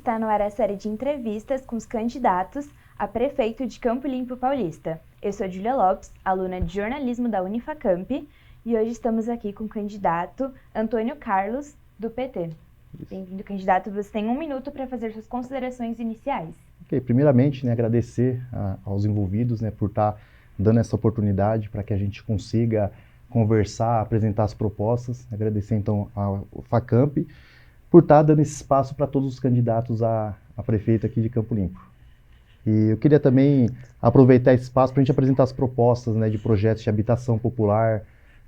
Está no ar a série de entrevistas com os candidatos a prefeito de Campo Limpo Paulista. Eu sou Júlia Lopes, aluna de jornalismo da Unifacamp, e hoje estamos aqui com o candidato Antônio Carlos, do PT. Bem-vindo, candidato. Você tem 1 minuto para fazer suas considerações iniciais. Ok, primeiramente, agradecer aos envolvidos por estar dando essa oportunidade para que a gente consiga conversar, apresentar as propostas. Agradecer, então, ao Facamp por estar dando esse espaço para todos os candidatos a prefeito aqui de Campo Limpo. E eu queria também aproveitar esse espaço para a gente apresentar as propostas de projetos de habitação popular,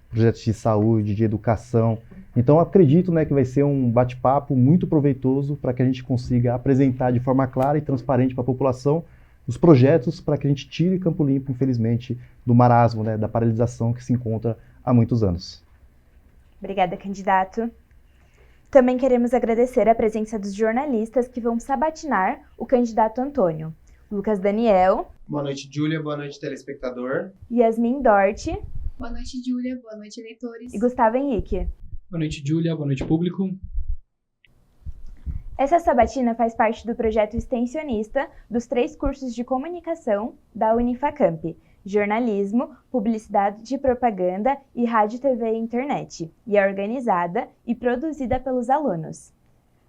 projetos de saúde, de educação. Então, eu acredito que vai ser um bate-papo muito proveitoso para que a gente consiga apresentar de forma clara e transparente para a população os projetos para que a gente tire Campo Limpo, infelizmente, do marasmo, da paralisação que se encontra há muitos anos. Obrigada, candidato. Também queremos agradecer a presença dos jornalistas que vão sabatinar o candidato Antônio. Lucas Daniel. Boa noite, Júlia. Boa noite, telespectador. Yasmin Dorti. Boa noite, Júlia. Boa noite, eleitores. E Gustavo Henrique. Boa noite, Júlia. Boa noite, público. Essa sabatina faz parte do projeto extensionista dos 3 cursos de comunicação da Unifacamp: jornalismo, publicidade e propaganda e rádio, TV e internet, e é organizada e produzida pelos alunos.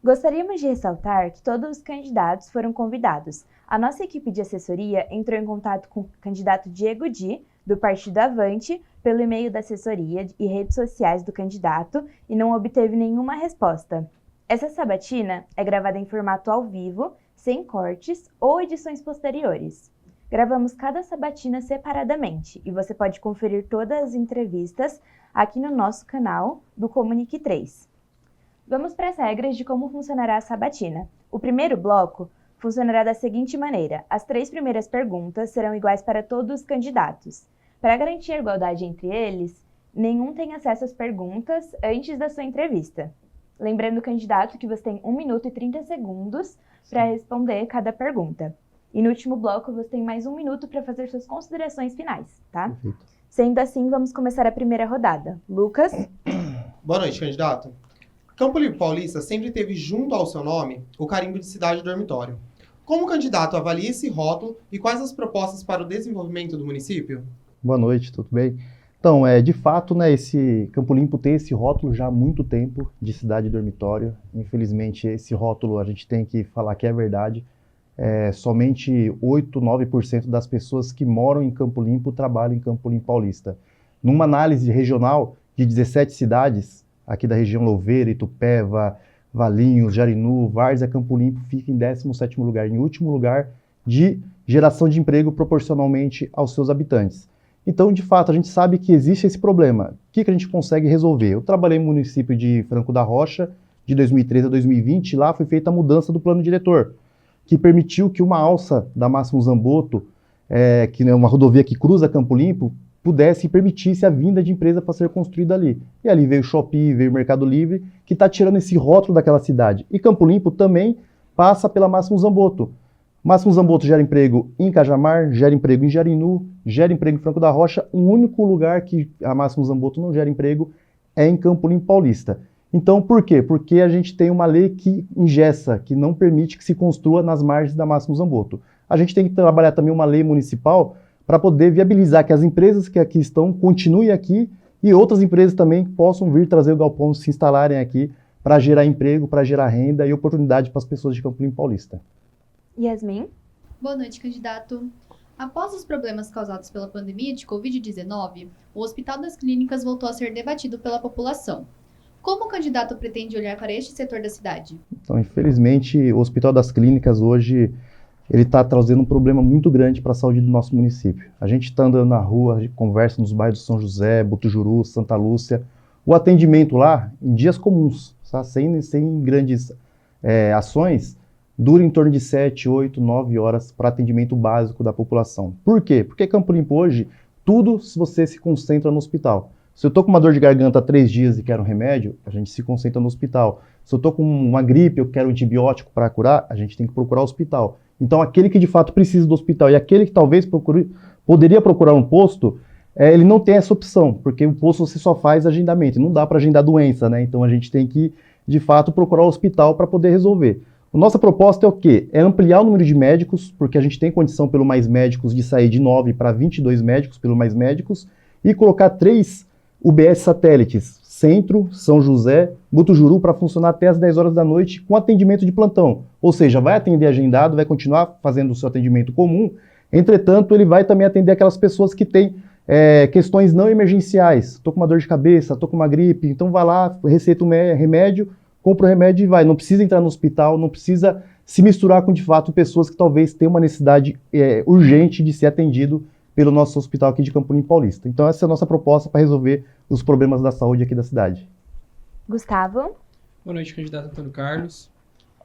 Gostaríamos de ressaltar que todos os candidatos foram convidados. A nossa equipe de assessoria entrou em contato com o candidato Diego Di, do Partido Avante, pelo e-mail da assessoria e redes sociais do candidato e não obteve nenhuma resposta. Essa sabatina é gravada em formato ao vivo, sem cortes ou edições posteriores. Gravamos cada sabatina separadamente e você pode conferir todas as entrevistas aqui no nosso canal do Comunique 3. Vamos para as regras de como funcionará a sabatina. O primeiro bloco funcionará da seguinte maneira: as 3 primeiras perguntas serão iguais para todos os candidatos. Para garantir a igualdade entre eles, nenhum tem acesso às perguntas antes da sua entrevista. Lembrando, candidato, que você tem 1 minuto e 30 segundos para responder cada pergunta. E no último bloco você tem mais 1 minuto para fazer suas considerações finais, tá? Perfeito. Sendo assim, vamos começar a primeira rodada. Lucas? Boa noite, candidato. Campo Limpo Paulista sempre teve junto ao seu nome o carimbo de cidade dormitório. Como o candidato avalia esse rótulo e quais as propostas para o desenvolvimento do município? Boa noite, tudo bem? Então, de fato, esse Campo Limpo tem esse rótulo já há muito tempo de cidade dormitório. Infelizmente, esse rótulo a gente tem que falar que é verdade. Somente 8, 9% das pessoas que moram em Campo Limpo trabalham em Campo Limpo Paulista. Numa análise regional de 17 cidades, aqui da região Louveira, Itupeva, Valinhos, Jarinu, Várzea, Campo Limpo fica em 17º lugar, em último lugar de geração de emprego proporcionalmente aos seus habitantes. Então, de fato, a gente sabe que existe esse problema. O que a gente consegue resolver? Eu trabalhei no município de Franco da Rocha, de 2013 a 2020, e lá foi feita a mudança do plano diretor, que permitiu que uma alça da Máximo Zamboto, que é uma rodovia que cruza Campo Limpo, pudesse e permitisse a vinda de empresa para ser construída ali. E ali veio o Shopee, veio o Mercado Livre, que está tirando esse rótulo daquela cidade. E Campo Limpo também passa pela Máximo Zamboto. Máximo Zamboto gera emprego em Cajamar, gera emprego em Jarinu, gera emprego em Franco da Rocha. O único lugar que a Máximo Zamboto não gera emprego é em Campo Limpo Paulista. Então, por quê? Porque a gente tem uma lei que engessa, que não permite que se construa nas margens da Máximo Zamboto. A gente tem que trabalhar também uma lei municipal para poder viabilizar que as empresas que aqui estão continuem aqui e outras empresas também possam vir trazer o galpão, se instalarem aqui para gerar emprego, para gerar renda e oportunidade para as pessoas de Campo Limpo Paulista. Yasmin? Boa noite, candidato. Após os problemas causados pela pandemia de Covid-19, o Hospital das Clínicas voltou a ser debatido pela população. Como o candidato pretende olhar para este setor da cidade? Então, infelizmente, o Hospital das Clínicas hoje ele está trazendo um problema muito grande para a saúde do nosso município. A gente está andando na rua, a gente conversa nos bairros de São José, Botujuru, Santa Lúcia. O atendimento lá, em dias comuns, sem grandes ações, dura em torno de 7, 8, 9 horas para atendimento básico da população. Por quê? Porque Campo Limpo hoje, tudo se você se concentra no hospital. Se eu estou com uma dor de garganta há 3 dias e quero um remédio, a gente se concentra no hospital. Se eu estou com uma gripe, eu quero um antibiótico para curar, a gente tem que procurar o hospital. Então, aquele que de fato precisa do hospital e aquele que talvez poderia procurar um posto, ele não tem essa opção, porque o posto você só faz agendamento, não dá para agendar doença, né? Então, a gente tem que, de fato, procurar o hospital para poder resolver. Nossa proposta é o quê? É ampliar o número de médicos, porque a gente tem condição pelo Mais Médicos de sair de 9 para 22 médicos pelo Mais Médicos e colocar 3 UBS satélites, Centro, São José, Butujuru, para funcionar até as 10 horas da noite com atendimento de plantão. Ou seja, vai atender agendado, vai continuar fazendo o seu atendimento comum, entretanto, ele vai também atender aquelas pessoas que têm questões não emergenciais. Estou com uma dor de cabeça, estou com uma gripe, então vai lá, receita um remédio, compra o remédio e vai. Não precisa entrar no hospital, não precisa se misturar com, de fato, pessoas que talvez tenham uma necessidade urgente de ser atendido pelo nosso hospital aqui de Campo Limpo Paulista. Então essa é a nossa proposta para resolver os problemas da saúde aqui da cidade. Gustavo? Boa noite, candidato Antônio Carlos.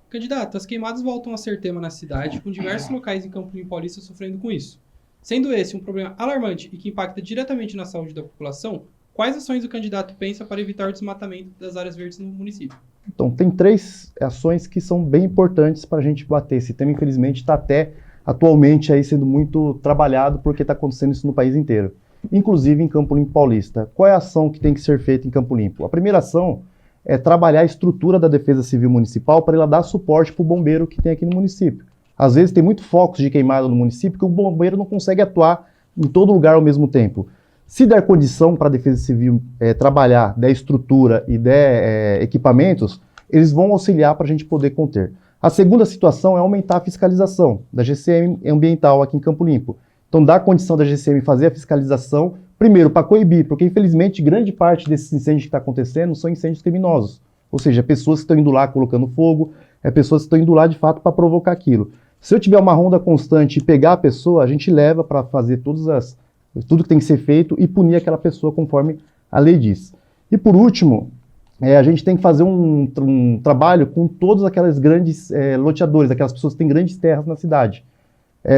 Candidato, as queimadas voltam a ser tema na cidade, com diversos locais em Campo Limpo Paulista sofrendo com isso. Sendo esse um problema alarmante e que impacta diretamente na saúde da população, quais ações o candidato pensa para evitar o desmatamento das áreas verdes no município? Então, tem 3 ações que são bem importantes para a gente bater. Esse tema, infelizmente, está até atualmente aí sendo muito trabalhado porque está acontecendo isso no país inteiro, inclusive em Campo Limpo Paulista. Qual é a ação que tem que ser feita em Campo Limpo? A primeira ação é trabalhar a estrutura da Defesa Civil Municipal para ela dar suporte para o bombeiro que tem aqui no município. Às vezes tem muito focos de queimada no município que o bombeiro não consegue atuar em todo lugar ao mesmo tempo. Se der condição para a Defesa Civil trabalhar, der estrutura e der equipamentos, eles vão auxiliar para a gente poder conter. A segunda situação é aumentar a fiscalização da GCM ambiental aqui em Campo Limpo. Então, dá condição da GCM fazer a fiscalização, primeiro, para coibir, porque infelizmente grande parte desses incêndios que está acontecendo são incêndios criminosos. Ou seja, pessoas que estão indo lá colocando fogo, pessoas que estão indo lá de fato para provocar aquilo. Se eu tiver uma ronda constante e pegar a pessoa, a gente leva para fazer tudo que tem que ser feito e punir aquela pessoa conforme a lei diz. E por último, a gente tem que fazer um trabalho com todos aqueles grandes loteadores, aquelas pessoas que têm grandes terras na cidade.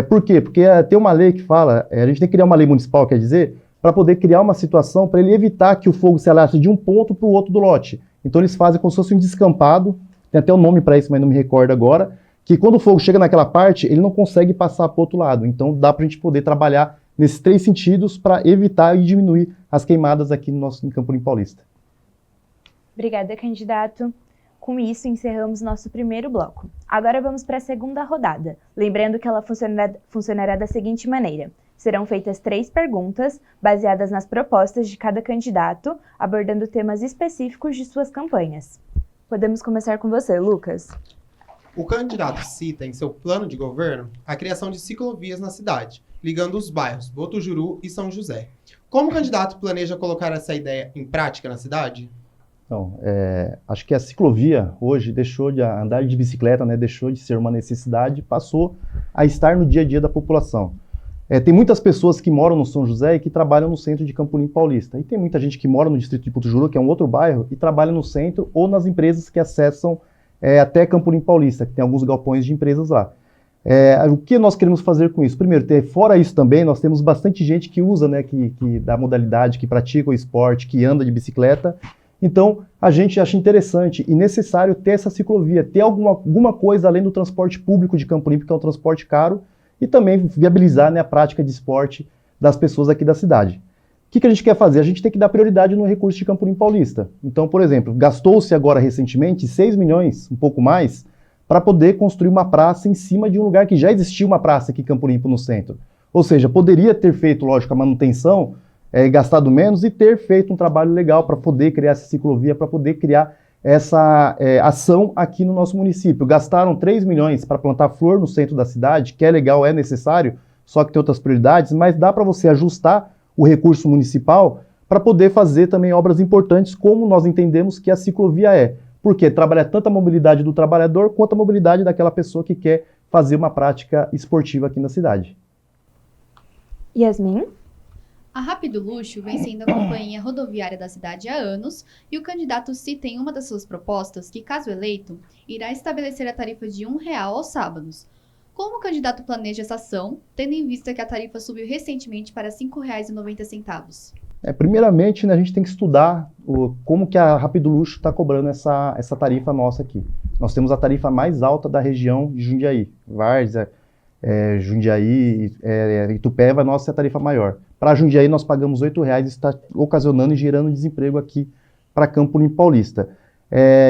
Por quê? Porque tem uma lei que fala, a gente tem que criar uma lei municipal, quer dizer, para poder criar uma situação para ele evitar que o fogo se alastre de um ponto para o outro do lote. Então eles fazem como se fosse um descampado, tem até um nome para isso, mas não me recordo agora, que quando o fogo chega naquela parte, ele não consegue passar para o outro lado. Então dá para a gente poder trabalhar nesses 3 sentidos para evitar e diminuir as queimadas aqui em Campo Limpo Paulista. Obrigada, candidato. Com isso, encerramos nosso primeiro bloco. Agora vamos para a segunda rodada. Lembrando que ela funcionará da seguinte maneira. Serão feitas 3 perguntas, baseadas nas propostas de cada candidato, abordando temas específicos de suas campanhas. Podemos começar com você, Lucas. O candidato cita em seu plano de governo a criação de ciclovias na cidade, ligando os bairros Botujuru e São José. Como o candidato planeja colocar essa ideia em prática na cidade? Então, acho que a ciclovia hoje deixou de andar de bicicleta, né, deixou de ser uma necessidade, passou a estar no dia a dia da população. Tem muitas pessoas que moram no São José e que trabalham no centro de Campo Limpo Paulista. E tem muita gente que mora no distrito de Butujuru, que é um outro bairro, e trabalha no centro ou nas empresas que acessam até Campo Limpo Paulista, que tem alguns galpões de empresas lá. O que nós queremos fazer com isso? Primeiro, fora isso também, nós temos bastante gente que usa, né, que da modalidade, que pratica o esporte, que anda de bicicleta. Então, a gente acha interessante e necessário ter essa ciclovia, ter alguma coisa além do transporte público de Campo Limpo, que é um transporte caro, e também viabilizar, né, a prática de esporte das pessoas aqui da cidade. O que a gente quer fazer? A gente tem que dar prioridade no recurso de Campo Limpo Paulista. Então, por exemplo, gastou-se agora recentemente 6 milhões, um pouco mais, para poder construir uma praça em cima de um lugar que já existia uma praça aqui em Campo Limpo no centro. Ou seja, poderia ter feito, lógico, a manutenção, gastado menos e ter feito um trabalho legal para poder criar essa ciclovia, para poder criar essa ação aqui no nosso município. Gastaram 3 milhões para plantar flor no centro da cidade, que é legal, é necessário, só que tem outras prioridades, mas dá para você ajustar o recurso municipal para poder fazer também obras importantes, como nós entendemos que a ciclovia é. Porque trabalha tanto a mobilidade do trabalhador quanto a mobilidade daquela pessoa que quer fazer uma prática esportiva aqui na cidade. Yasmin? A Rápido Luxo vem sendo a companhia rodoviária da cidade há anos e o candidato cita em uma das suas propostas que, caso eleito, irá estabelecer a tarifa de R$1 aos sábados. Como o candidato planeja essa ação, tendo em vista que a tarifa subiu recentemente para R$ 5,90? Primeiramente, né, a gente tem que estudar como que a Rápido Luxo está cobrando essa tarifa nossa aqui. Nós temos a tarifa mais alta da região de Jundiaí. Várzea, Jundiaí, Itupeva, a nossa é a tarifa maior. Para Jundiaí nós pagamos R$8, está ocasionando e gerando desemprego aqui para Campo Limpo Paulista.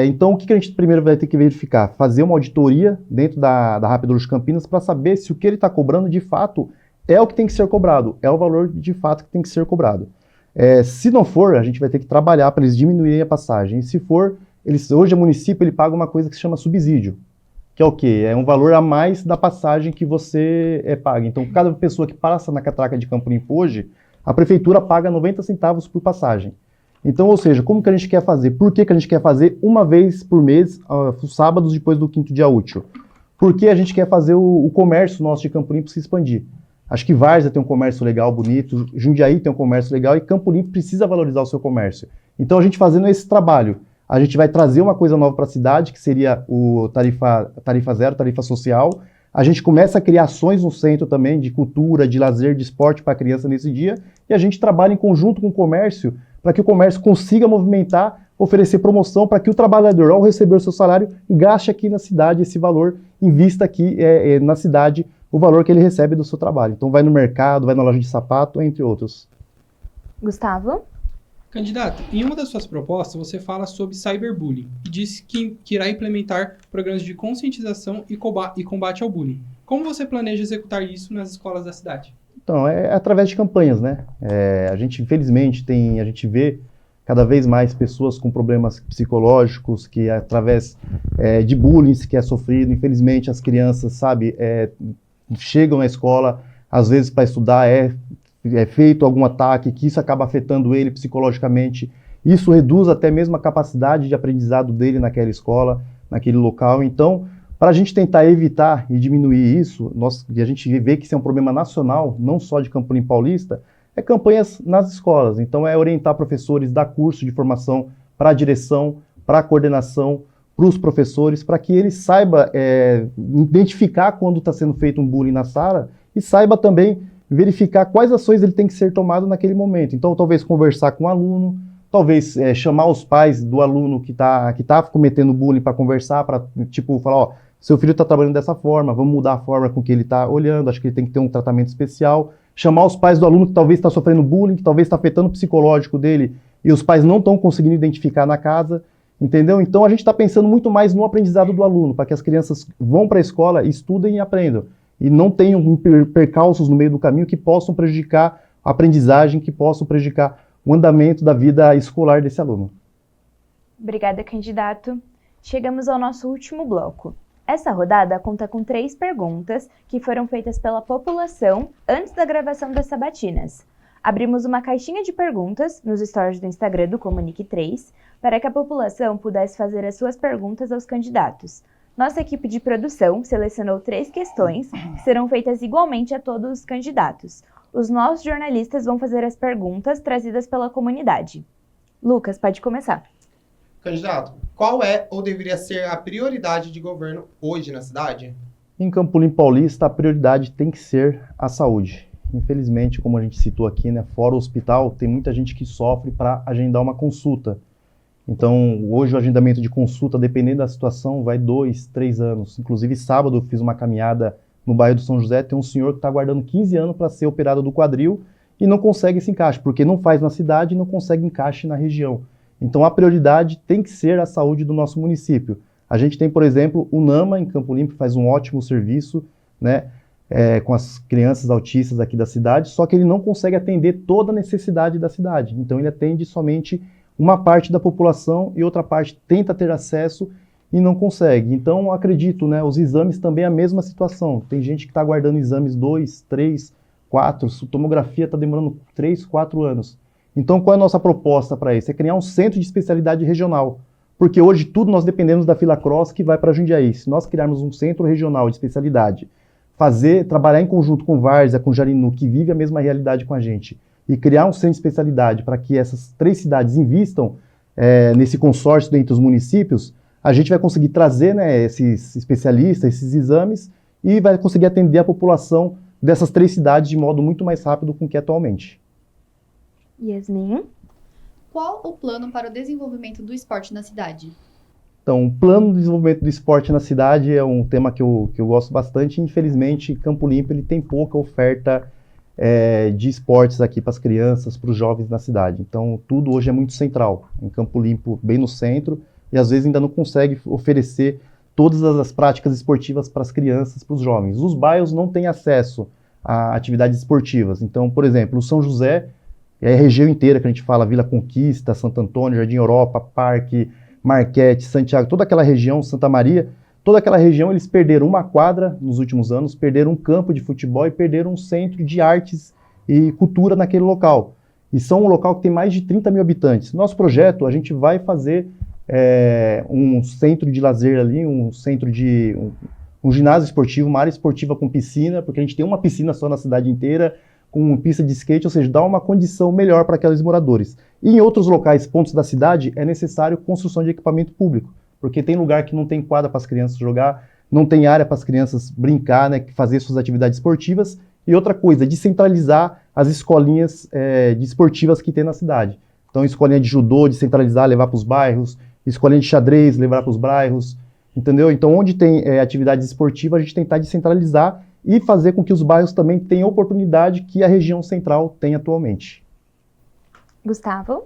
Então, o que a gente primeiro vai ter que verificar? Fazer uma auditoria dentro da Rápido Luxo Campinas para saber se o que ele está cobrando, de fato, é o que tem que ser cobrado, é o valor de fato que tem que ser cobrado. Se não for, a gente vai ter que trabalhar para eles diminuírem a passagem. E se for, hoje o município ele paga uma coisa que se chama subsídio, que é o quê? É um valor a mais da passagem que você paga. Então, cada pessoa que passa na catraca de Campo Limpo hoje, a prefeitura paga 90 centavos por passagem. Então, ou seja, como que a gente quer fazer? Por que a gente quer fazer uma vez por mês, os sábados depois do 5º dia útil? Porque a gente quer fazer o comércio nosso de Campo Limpo se expandir. Acho que Várzea tem um comércio legal, bonito, Jundiaí tem um comércio legal e Campo Limpo precisa valorizar o seu comércio. Então, a gente fazendo esse trabalho, a gente vai trazer uma coisa nova para a cidade, que seria o tarifa zero, tarifa social. A gente começa a criar ações no centro também, de cultura, de lazer, de esporte para a criança nesse dia, e a gente trabalha em conjunto com o comércio, para que o comércio consiga movimentar, oferecer promoção, para que o trabalhador, ao receber o seu salário, gaste aqui na cidade esse valor, invista aqui na cidade o valor que ele recebe do seu trabalho. Então vai no mercado, vai na loja de sapato, entre outros. Gustavo? Candidato, em uma das suas propostas, você fala sobre cyberbullying e disse que irá implementar programas de conscientização e combate ao bullying. Como você planeja executar isso nas escolas da cidade? Então, é através de campanhas, né? A gente, infelizmente, a gente vê cada vez mais pessoas com problemas psicológicos, que através de bullying que é sofrido, infelizmente, as crianças, sabe, chegam na escola, às vezes para estudar, feito algum ataque, que isso acaba afetando ele psicologicamente. Isso reduz até mesmo a capacidade de aprendizado dele naquela escola, naquele local. Então, para a gente tentar evitar e diminuir isso, a gente vê que isso é um problema nacional, não só de Campo Limpo Paulista, campanhas nas escolas. Então, orientar professores, dar curso de formação para a direção, para a coordenação, para os professores, para que ele saiba identificar quando está sendo feito um bullying na sala e saiba também verificar quais ações ele tem que ser tomado naquele momento. Então, talvez conversar com o aluno, talvez chamar os pais do aluno que tá cometendo bullying para conversar, para tipo falar, ó, seu filho está trabalhando dessa forma, vamos mudar a forma com que ele está olhando, acho que ele tem que ter um tratamento especial. Chamar os pais do aluno que talvez está sofrendo bullying, que talvez está afetando o psicológico dele e os pais não estão conseguindo identificar na casa, entendeu? Então a gente está pensando muito mais no aprendizado do aluno, para que as crianças vão para a escola, estudem e aprendam. E não tenham percalços no meio do caminho que possam prejudicar a aprendizagem, que possam prejudicar o andamento da vida escolar desse aluno. Obrigada, candidato. Chegamos ao nosso último bloco. Essa rodada conta com 3 perguntas que foram feitas pela população antes da gravação das sabatinas. Abrimos uma caixinha de perguntas nos stories do Instagram do Comunique 3 para que a população pudesse fazer as suas perguntas aos candidatos. Nossa equipe de produção selecionou 3 questões que serão feitas igualmente a todos os candidatos. Os nossos jornalistas vão fazer as perguntas trazidas pela comunidade. Lucas, pode começar. Candidato, qual é ou deveria ser a prioridade de governo hoje na cidade? Em Campo Limpo Paulista, a prioridade tem que ser a saúde. Infelizmente, como a gente citou aqui, né, fora o hospital, tem muita gente que sofre para agendar uma consulta. Então, hoje o agendamento de consulta, dependendo da situação, vai 2, 3 anos. Inclusive, sábado eu fiz uma caminhada no bairro do São José, tem um senhor que está aguardando 15 anos para ser operado do quadril e não consegue esse encaixe, porque não faz na cidade e não consegue encaixe na região. Então, a prioridade tem que ser a saúde do nosso município. A gente tem, por exemplo, o NAMA em Campo Limpo, faz um ótimo serviço, né, com as crianças autistas aqui da cidade, só que ele não consegue atender toda a necessidade da cidade. Então, ele atende somente uma parte da população e outra parte tenta ter acesso e não consegue. Então, acredito, né, os exames também é a mesma situação. Tem gente que está aguardando exames 2, 3, 4, tomografia está demorando 3, 4 anos. Então, qual é a nossa proposta para isso? É criar um centro de especialidade regional, porque hoje tudo nós dependemos da fila cross que vai para Jundiaí. Se nós criarmos um centro regional de especialidade, trabalhar em conjunto com Várzea, com Jarinu, que vive a mesma realidade com a gente, e criar um centro de especialidade para que essas 3 cidades invistam nesse consórcio entre os municípios, a gente vai conseguir trazer, né, esses especialistas, esses exames, e vai conseguir atender a população dessas 3 cidades de modo muito mais rápido do que atualmente. Yasmin? Qual o plano para o desenvolvimento do esporte na cidade? Então, o plano de desenvolvimento do esporte na cidade é um tema que eu gosto bastante. Infelizmente, Campo Limpo ele tem pouca oferta de esportes aqui para as crianças, para os jovens na cidade. Então, tudo hoje é muito central. Em Campo Limpo, bem no centro, e às vezes ainda não consegue oferecer todas as práticas esportivas para as crianças, para os jovens. Os bairros não têm acesso a atividades esportivas. Então, por exemplo, o São José é a região inteira que a gente fala, Vila Conquista, Santo Antônio, Jardim Europa, Parque, Marquete, Santiago, toda aquela região, Santa Maria, toda aquela região eles perderam uma quadra nos últimos anos, perderam um campo de futebol e perderam um centro de artes e cultura naquele local. E são um local que tem mais de 30 mil habitantes. Nosso projeto, a gente vai fazer um centro de lazer ali, um ginásio esportivo, uma área esportiva com piscina, porque a gente tem uma piscina só na cidade inteira, com pista de skate, ou seja, dá uma condição melhor para aqueles moradores. E em outros locais, pontos da cidade, é necessário construção de equipamento público, porque tem lugar que não tem quadra para as crianças jogar, não tem área para as crianças brincar, né, fazer suas atividades esportivas. E outra coisa, descentralizar as escolinhas de esportivas que tem na cidade. Então, escolinha de judô, descentralizar, levar para os bairros, escolinha de xadrez, levar para os bairros, entendeu? Então, onde tem atividades esportivas, a gente tentar descentralizar e fazer com que os bairros também tenham a oportunidade que a região central tem atualmente. Gustavo?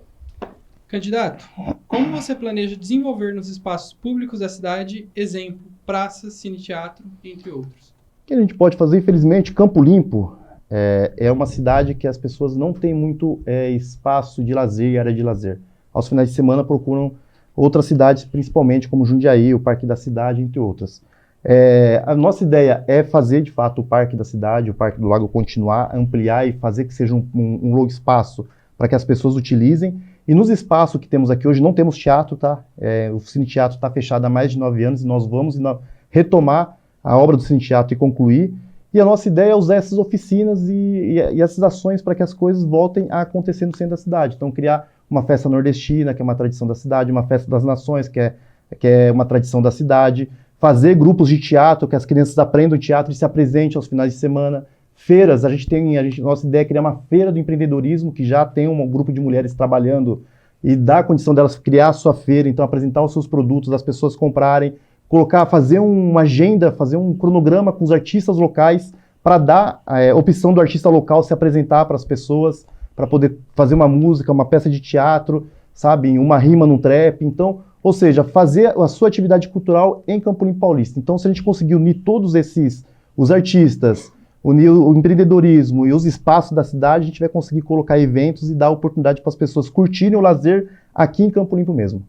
Candidato, como você planeja desenvolver nos espaços públicos da cidade, exemplo, praças, cine-teatro, entre outros? O que a gente pode fazer, infelizmente, Campo Limpo é uma cidade que as pessoas não têm muito espaço de lazer e área de lazer. Aos finais de semana procuram outras cidades, principalmente como Jundiaí, o Parque da Cidade, entre outras. A nossa ideia é fazer, de fato, o Parque da Cidade, o Parque do Lago continuar, ampliar e fazer que seja um longo espaço para que as pessoas utilizem. E nos espaços que temos aqui hoje, não temos teatro, tá? O Cine Teatro está fechado há mais de 9 anos e nós vamos retomar a obra do Cine Teatro e concluir. E a nossa ideia é usar essas oficinas e essas ações para que as coisas voltem a acontecer no centro da cidade. Então, criar uma festa nordestina, que é uma tradição da cidade, uma festa das nações, que é uma tradição da cidade, fazer grupos de teatro, que as crianças aprendam teatro e se apresentem aos finais de semana. Feiras, nossa ideia é criar uma feira do empreendedorismo, que já tem um grupo de mulheres trabalhando e dar a condição delas criar a sua feira, então apresentar os seus produtos, as pessoas comprarem, fazer uma agenda, fazer um cronograma com os artistas locais para dar a opção do artista local se apresentar para as pessoas, para poder fazer uma música, uma peça de teatro, sabe, uma rima num trap. Então, ou seja, fazer a sua atividade cultural em Campo Limpo Paulista. Então, se a gente conseguir unir todos os artistas, unir o empreendedorismo e os espaços da cidade, a gente vai conseguir colocar eventos e dar oportunidade para as pessoas curtirem o lazer aqui em Campo Limpo mesmo.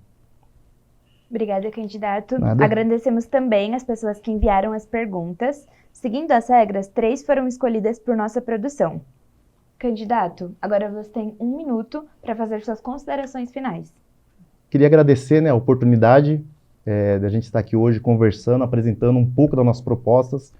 Obrigada, candidato. Nada. Agradecemos também as pessoas que enviaram as perguntas. Seguindo as regras, 3 foram escolhidas por nossa produção. Candidato, agora você tem 1 minuto para fazer suas considerações finais. Queria agradecer, né, a oportunidade de a gente estar aqui hoje conversando, apresentando um pouco das nossas propostas.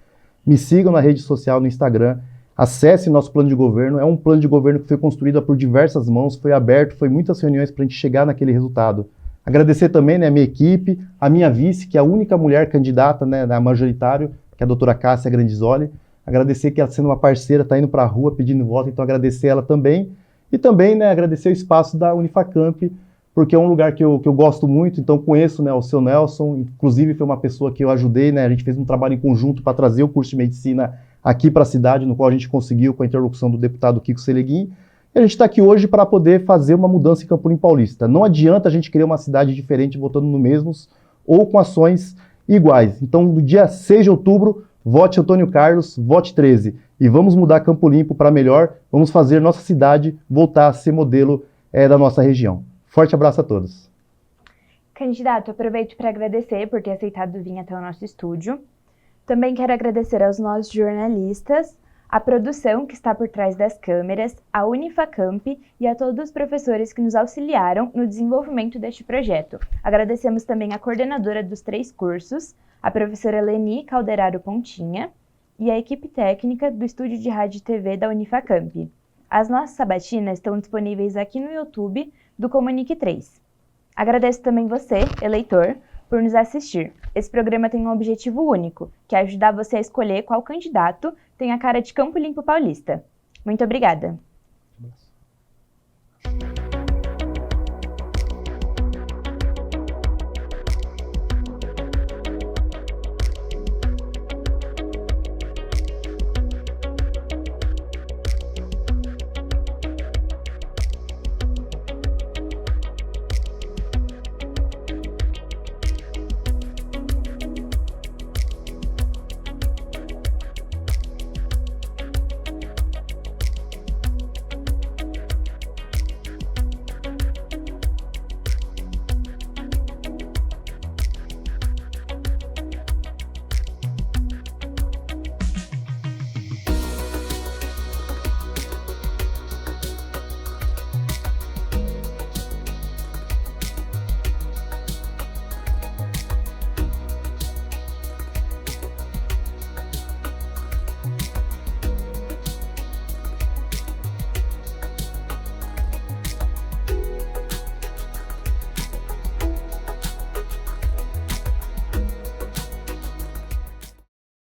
Me sigam na rede social, no Instagram. Acesse nosso plano de governo. É um plano de governo que foi construído por diversas mãos, foi aberto, foi muitas reuniões para a gente chegar naquele resultado. Agradecer também, né, a minha equipe, a minha vice, que é a única mulher candidata, né, da majoritário, que é a doutora Cássia Grandizoli. Agradecer que ela, sendo uma parceira, está indo para a rua pedindo voto, então agradecer ela também. E também, né, agradecer o espaço da Unifacamp, porque é um lugar que eu gosto muito, então conheço, né, o seu Nelson, inclusive foi uma pessoa que eu ajudei, né, a gente fez um trabalho em conjunto para trazer o curso de medicina aqui para a cidade, no qual a gente conseguiu com a interlocução do deputado Kiko Seleguin. E a gente está aqui hoje para poder fazer uma mudança em Campo Limpo Paulista. Não adianta a gente criar uma cidade diferente votando no mesmos ou com ações iguais. Então, no dia 6 de outubro, vote Antônio Carlos, vote 13. E vamos mudar Campo Limpo para melhor, vamos fazer nossa cidade voltar a ser modelo da nossa região. Forte abraço a todos. Candidato, aproveito para agradecer por ter aceitado vir até o nosso estúdio. Também quero agradecer aos nossos jornalistas, a produção que está por trás das câmeras, a Unifacamp e a todos os professores que nos auxiliaram no desenvolvimento deste projeto. Agradecemos também a coordenadora dos 3 cursos, a professora Leni Calderaro Pontinha, e a equipe técnica do Estúdio de Rádio e TV da Unifacamp. As nossas sabatinas estão disponíveis aqui no YouTube do Comunique 3. Agradeço também você, eleitor, por nos assistir. Esse programa tem um objetivo único, que é ajudar você a escolher qual candidato tem a cara de Campo Limpo Paulista. Muito obrigada!